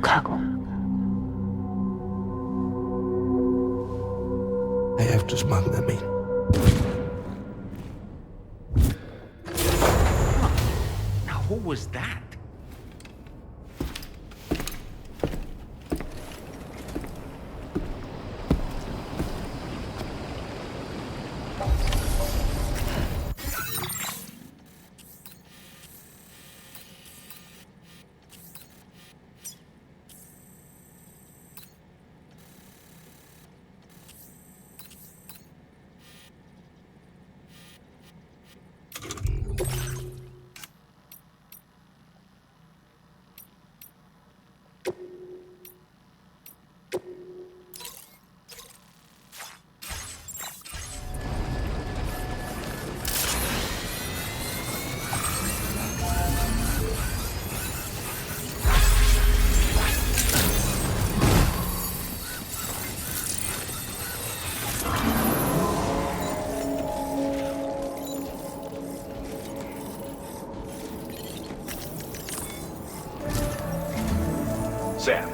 cargo. I have to smuggle them in. Now, who was that? Sam,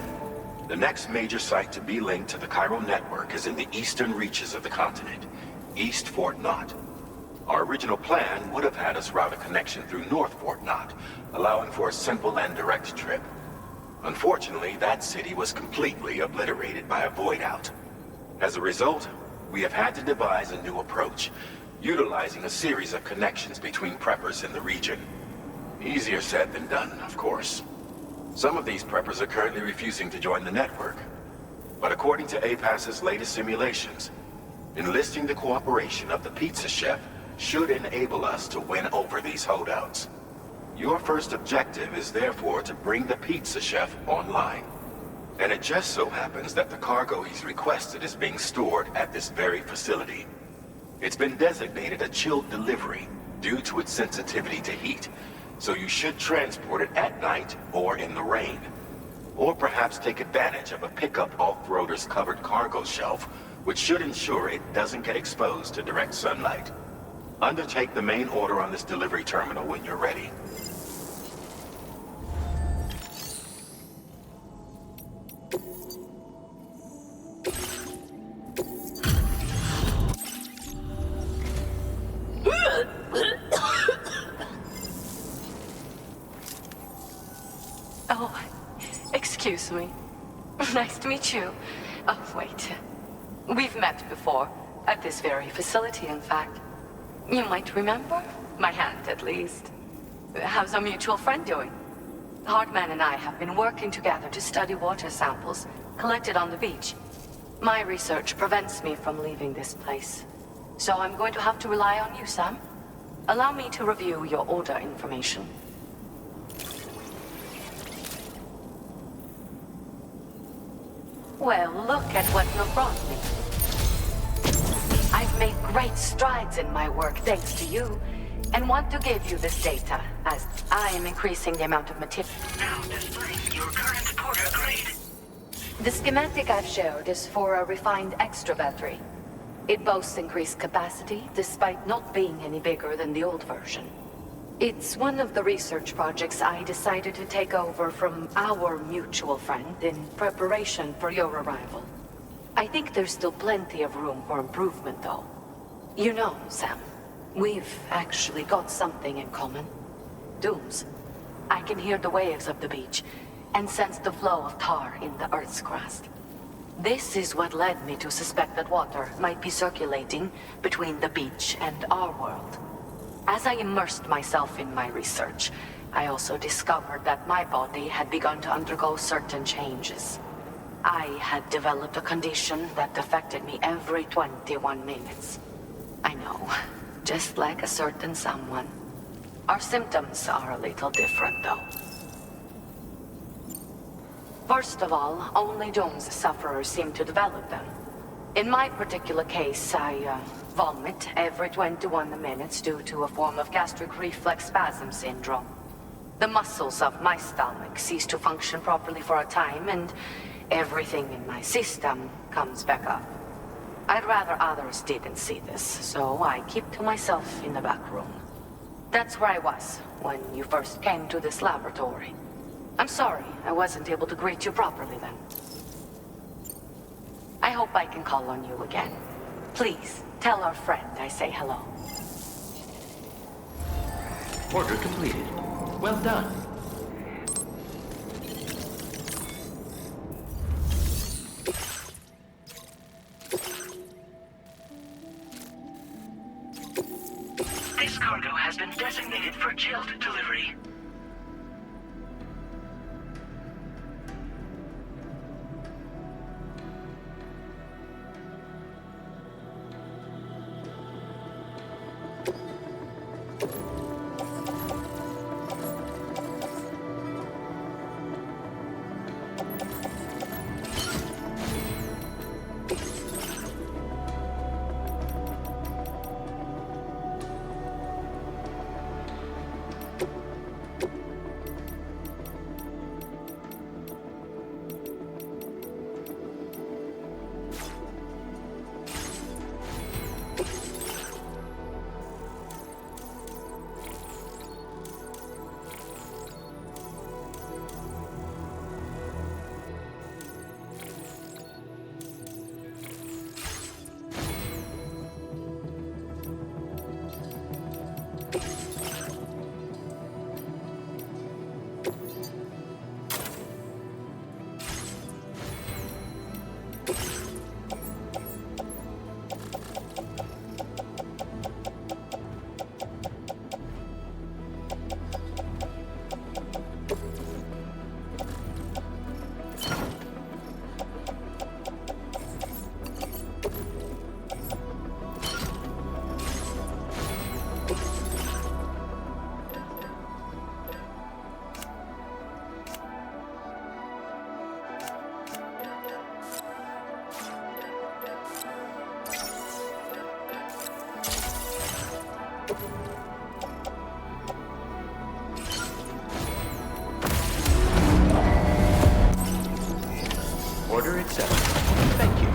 the next major site to be linked to the Cairo network is in the eastern reaches of the continent, East Fort Knot. Our original plan would have had us route a connection through North Fort Knot, allowing for a simple and direct trip. Unfortunately, that city was completely obliterated by a void out. As a result, we have had to devise a new approach, utilizing a series of connections between preppers in the region. Easier said than done, of course. Some of these preppers are currently refusing to join the network. But according to APAS's latest simulations, enlisting the cooperation of the pizza chef should enable us to win over these holdouts. Your first objective is therefore to bring the pizza chef online. And it just so happens that the cargo he's requested is being stored at this very facility. It's been designated a chilled delivery due to its sensitivity to heat, so you should transport it at night or in the rain. Or perhaps take advantage of a pickup off-roader's covered cargo shelf, which should ensure it doesn't get exposed to direct sunlight. Undertake the main order on this delivery terminal when you're ready. Oh, excuse me. Nice to meet you. Oh, wait. We've met before. At this very facility, in fact. You might remember? My hand, at least. How's our mutual friend doing? Hardman and I have been working together to study water samples collected on the beach. My research prevents me from leaving this place. So I'm going to have to rely on you, Sam. Allow me to review your order information. Well, look at what you brought me. I've made great strides in my work thanks to you, and want to give you this data, as I am increasing the amount of material. Now displaying your current porter grade. The schematic I've showed is for a refined extra battery. It boasts increased capacity, despite not being any bigger than the old version. It's one of the research projects I decided to take over from our mutual friend in preparation for your arrival. I think there's still plenty of room for improvement, though. You know, Sam, we've actually got something in common. Dooms. I can hear the waves of the beach, and sense the flow of tar in the Earth's crust. This is what led me to suspect that water might be circulating between the beach and our world. As I immersed myself in my research, I also discovered that my body had begun to undergo certain changes. I had developed a condition that affected me every 21 minutes. I know, just like a certain someone. Our symptoms are a little different, though. First of all, only Doom's sufferers seem to develop them. In my particular case, I vomit every 21 minutes due to a form of gastric reflex spasm syndrome. The muscles of my stomach cease to function properly for a time, and everything in my system comes back up. I'd rather others didn't see this, so I keep to myself in the back room. That's where I was when you first came to this laboratory. I'm sorry I wasn't able to greet you properly then. I hope I can call on you again. Please, tell our friend I say hello. Order completed. Well done. This cargo has been designated for chilled delivery. Order accepted. Thank you.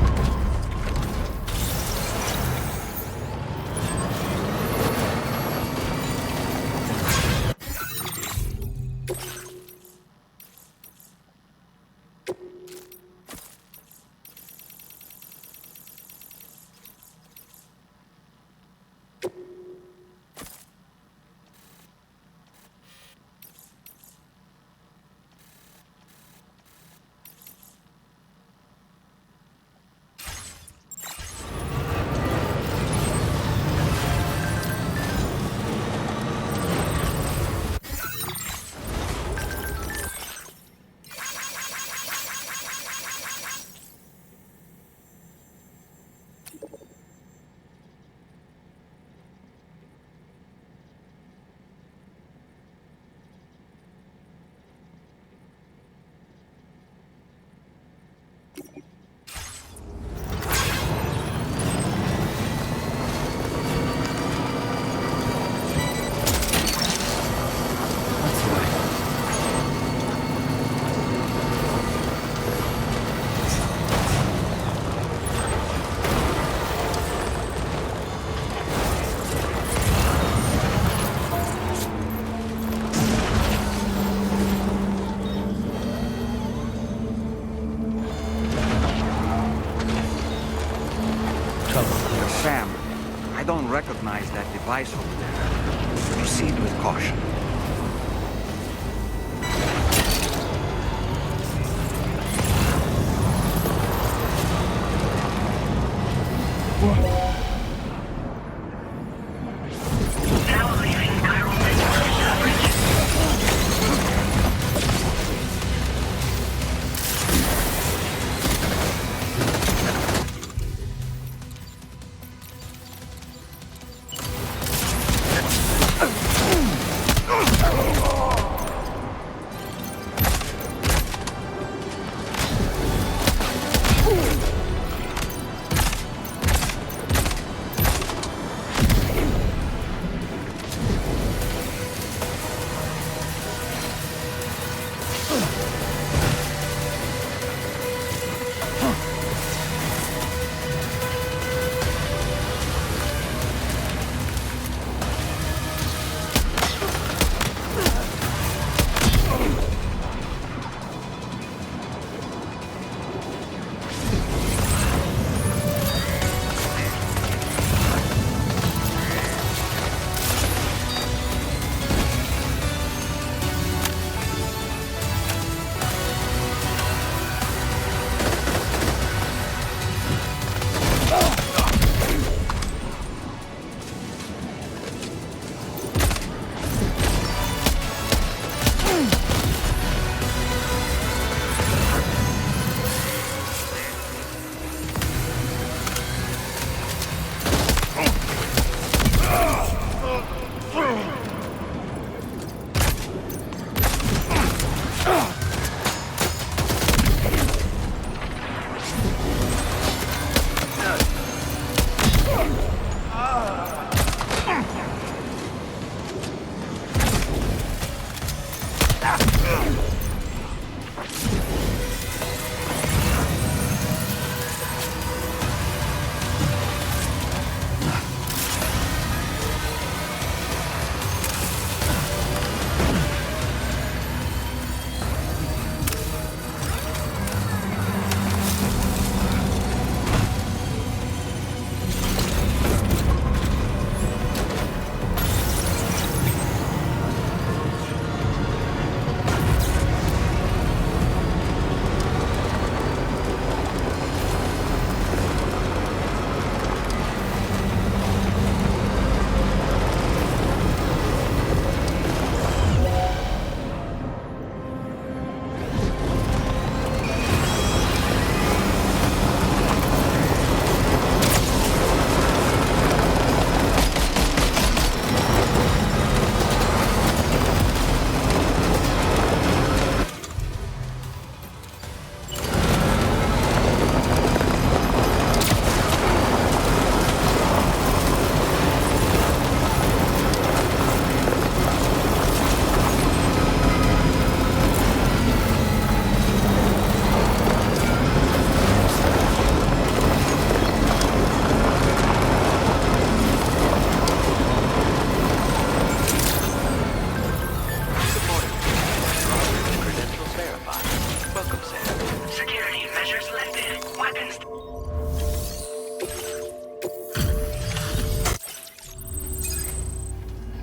Sam, I don't recognize that device over there. Proceed with caution. Now leaving chiral network coverage.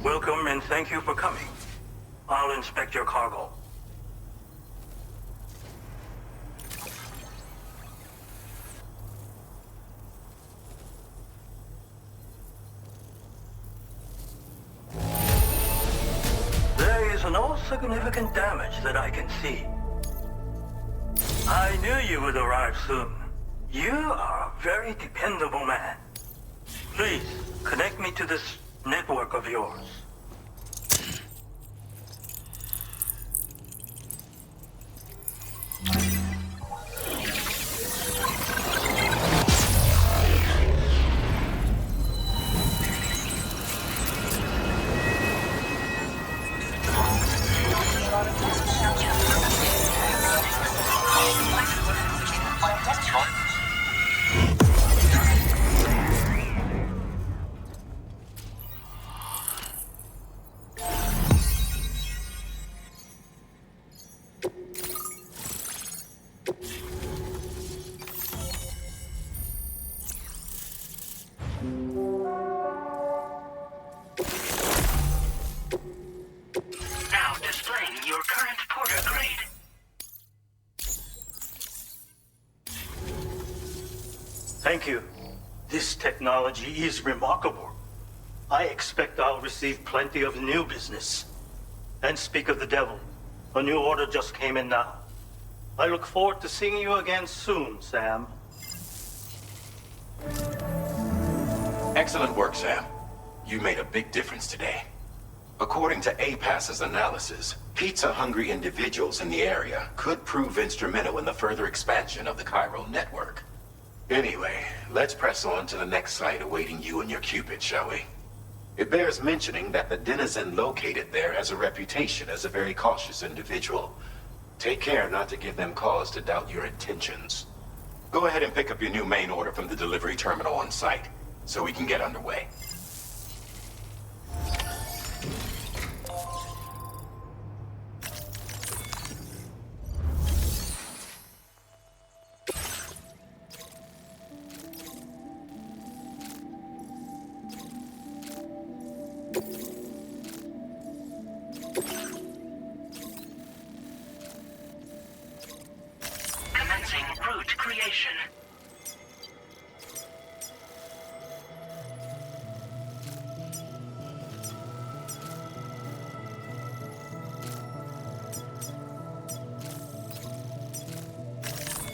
Welcome and thank you for coming. I'll inspect your cargo. There is no significant damage that I can see. I knew you would arrive soon. You are a very dependable man. Please, connect me to this network of yours. Now displaying your current porter grade. Thank you. This technology is remarkable. I expect I'll receive plenty of new business. And speak of the devil, a new order just came in now. I look forward to seeing you again soon, Sam. Excellent work, Sam. You made a big difference today. According to APAS's analysis, pizza-hungry individuals in the area could prove instrumental in the further expansion of the Cairo network. Anyway, let's press on to the next site awaiting you and your Cupid, shall we? It bears mentioning that the denizen located there has a reputation as a very cautious individual. Take care not to give them cause to doubt your intentions. Go ahead and pick up your new main order from the delivery terminal on site, so we can get underway. Commencing route creation.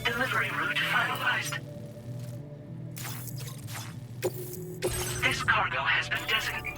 Delivery route finalized. This cargo has been designated.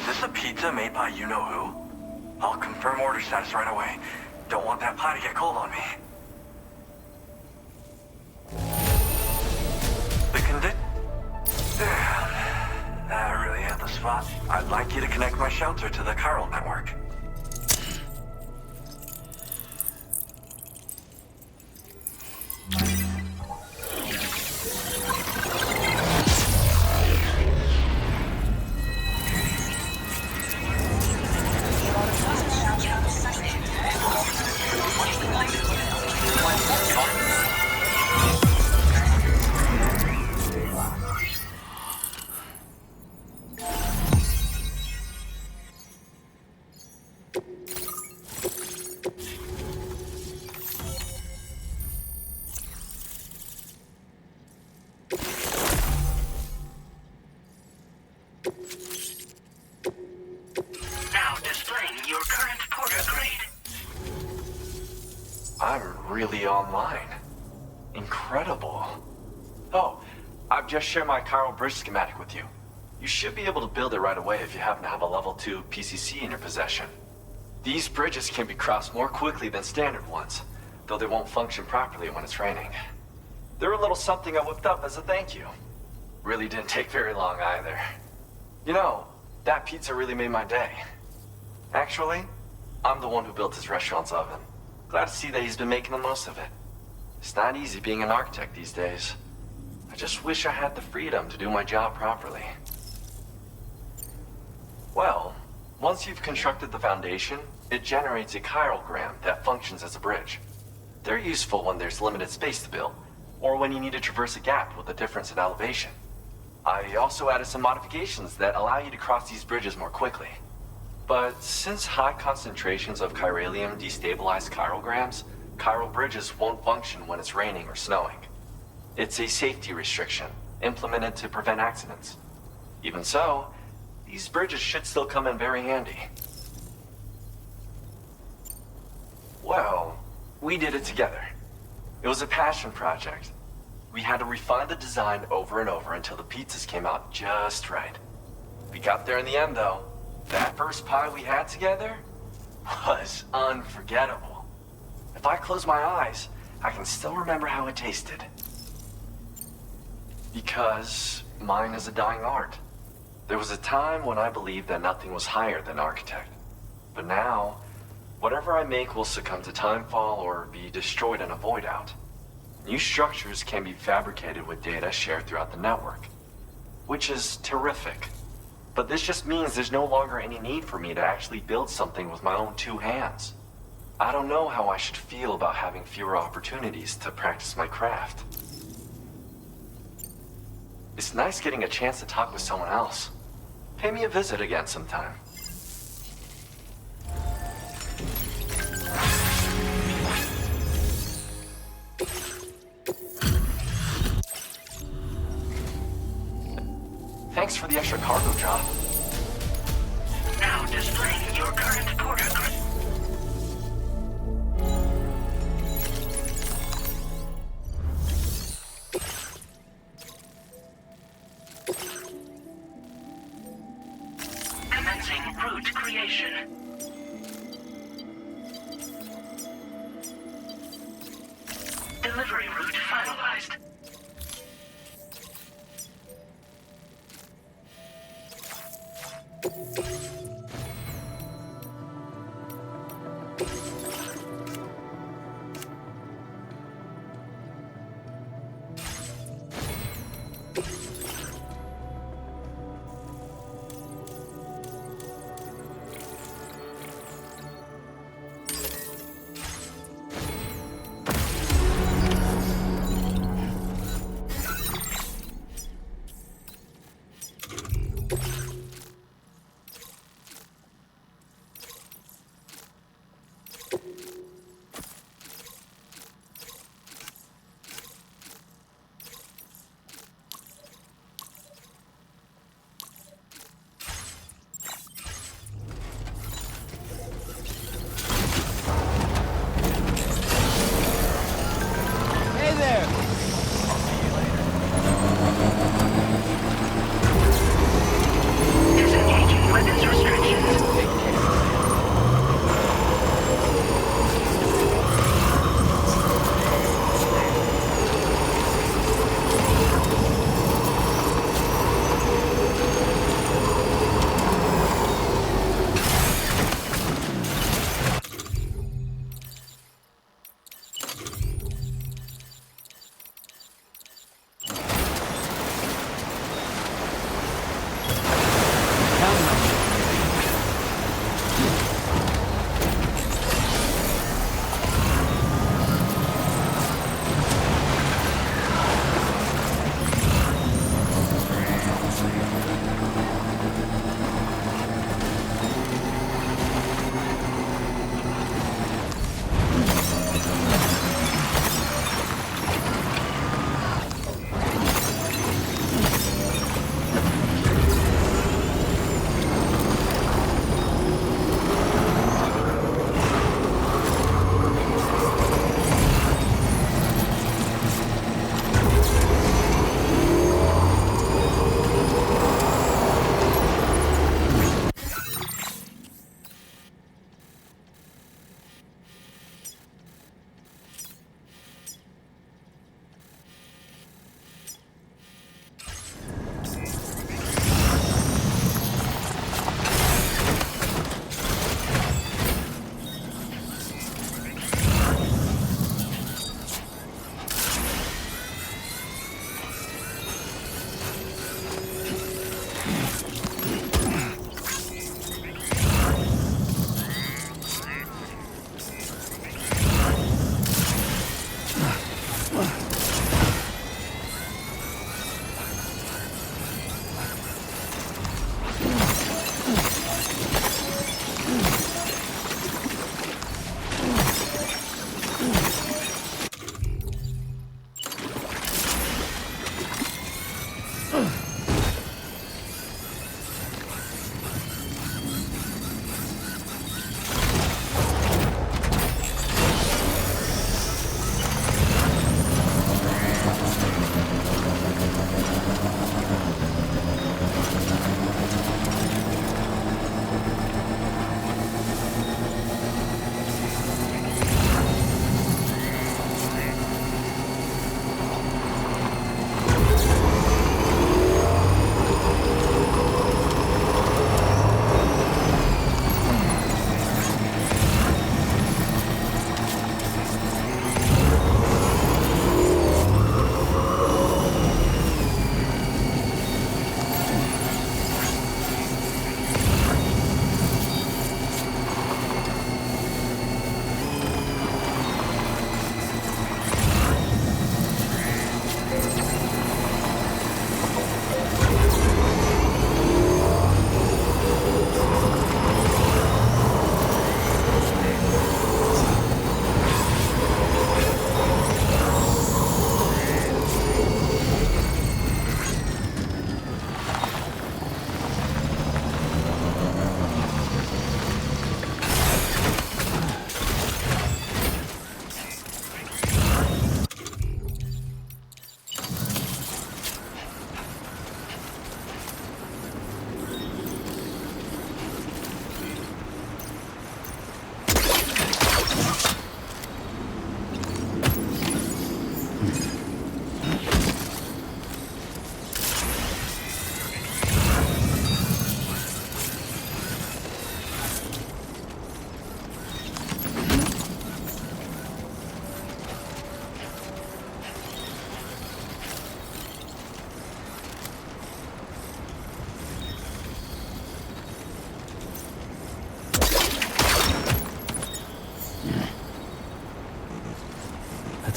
Is this a pizza made by you-know-who? I'll confirm order status right away. Don't want that pie to get cold on me. The Damn. I really hit the spot. I'd like you to connect my shelter to the chiral network. Now displaying your current porter grade. I'm really online. Incredible. Oh, I've just shared my chiral bridge schematic with you. You should be able to build it right away if you happen to have a level 2 PCC in your possession. These bridges can be crossed more quickly than standard ones, though they won't function properly when it's raining. They're a little something I whipped up as a thank you. Really didn't take very long either. You know, that pizza really made my day. Actually, I'm the one who built his restaurant's oven. Glad to see that he's been making the most of it. It's not easy being an architect these days. I just wish I had the freedom to do my job properly. Well, once you've constructed the foundation, it generates a chiralgram that functions as a bridge. They're useful when there's limited space to build, or when you need to traverse a gap with a difference in elevation. I also added some modifications that allow you to cross these bridges more quickly. But since high concentrations of chiralium destabilize chiralgrams, chiral bridges won't function when it's raining or snowing. It's a safety restriction, implemented to prevent accidents. Even so, these bridges should still come in very handy. Well, we did it together. It was a passion project. We had to refine the design over and over until the pizzas came out just right. We got there in the end, though. That first pie we had together was unforgettable. If I close my eyes, I can still remember how it tasted. Because mine is a dying art. There was a time when I believed that nothing was higher than architect. But now, whatever I make will succumb to timefall or be destroyed in a void out. New structures can be fabricated with data shared throughout the network, which is terrific. But this just means there's no longer any need for me to actually build something with my own 2 hands. I don't know how I should feel about having fewer opportunities to practice my craft. It's nice getting a chance to talk with someone else. Pay me a visit again sometime. Thanks for the extra cargo drop. Now displaying your current porter grade. Commencing route creation. Delivery route finalized.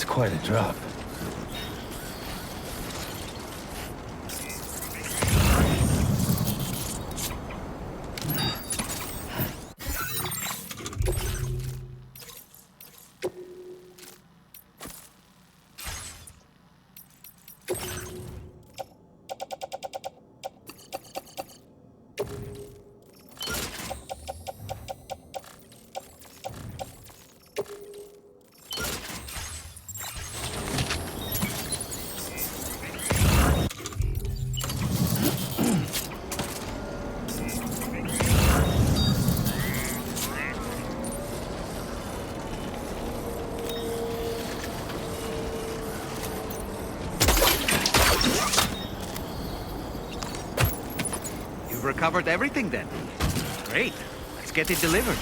quite a drop. You've recovered everything then. Great. Let's get it delivered.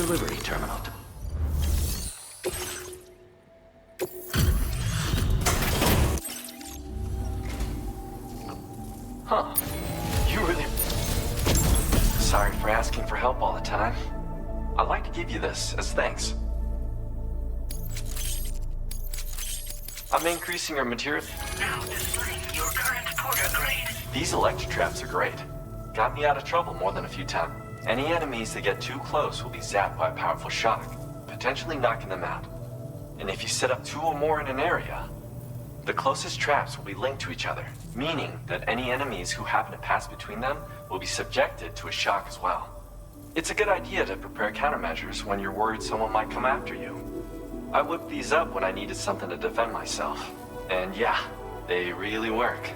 delivery terminal. Huh. You really... Sorry for asking for help all the time. I'd like to give you this as thanks. I'm increasing your material... Now displaying your current porter grade. These electro traps are great. Got me out of trouble more than a few times. Any enemies that get too close will be zapped by a powerful shock, potentially knocking them out. And if you set up 2 or more in an area, the closest traps will be linked to each other, meaning that any enemies who happen to pass between them will be subjected to a shock as well. It's a good idea to prepare countermeasures when you're worried someone might come after you. I whipped these up when I needed something to defend myself. And yeah, they really work.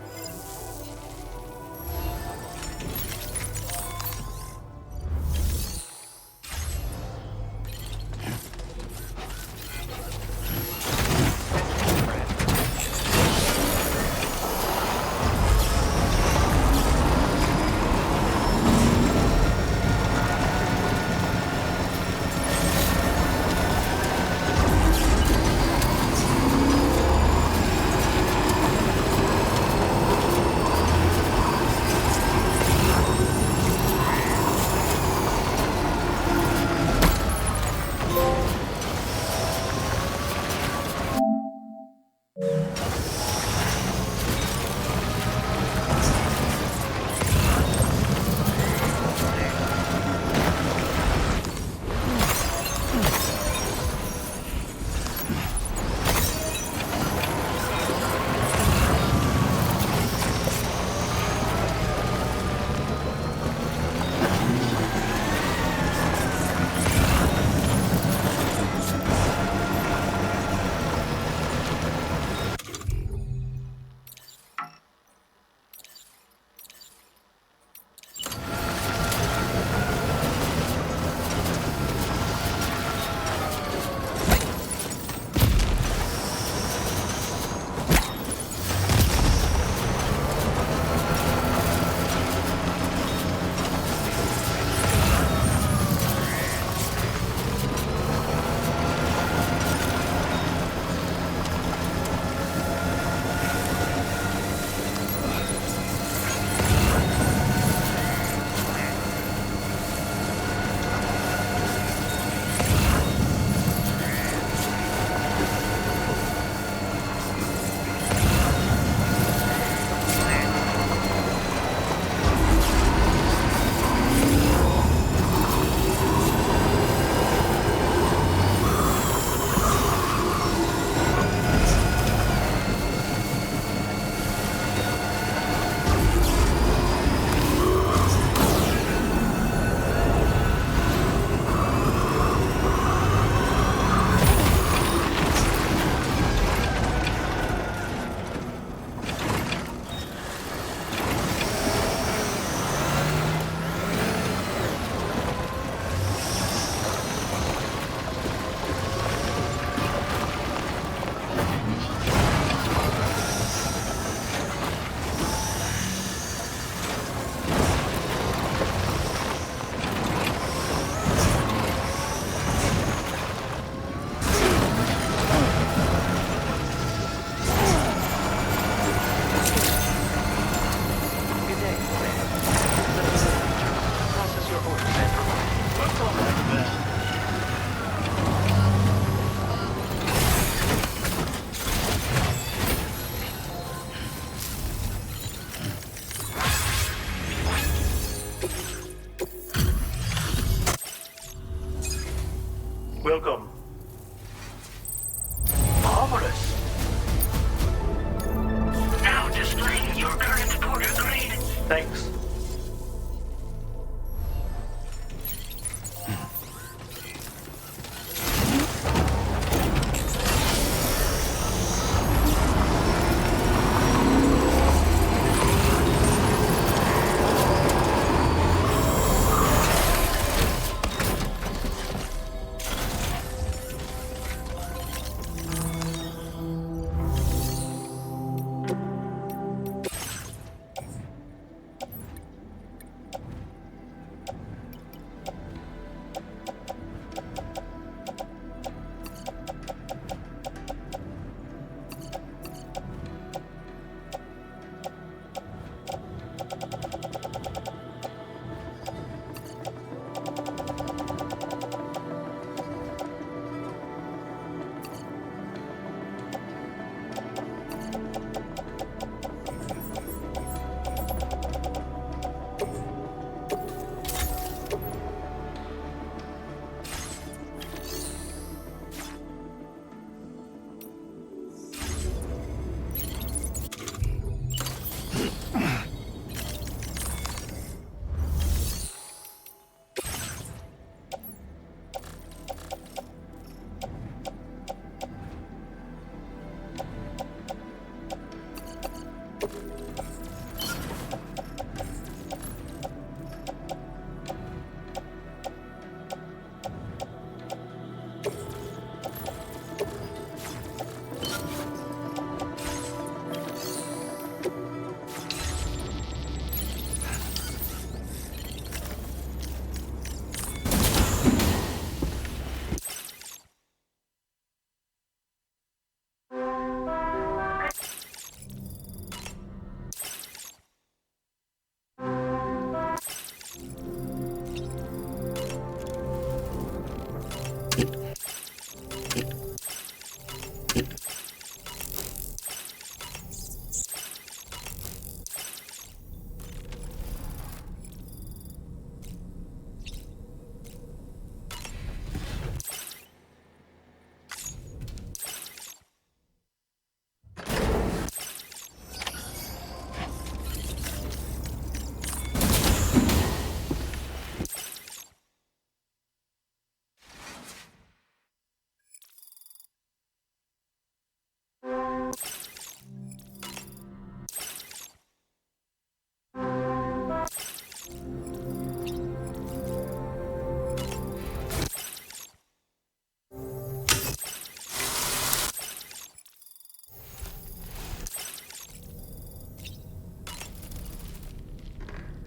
Welcome. Marvelous. Now displaying your current porter grade. Thanks.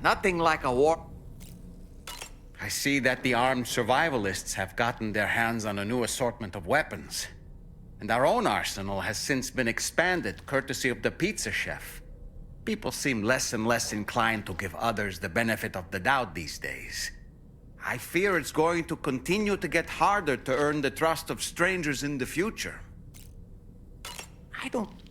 Nothing like a war. I see that the armed survivalists have gotten their hands on a new assortment of weapons. And our own arsenal has since been expanded, courtesy of the pizza chef. People seem less and less inclined to give others the benefit of the doubt these days. I fear it's going to continue to get harder to earn the trust of strangers in the future. I don't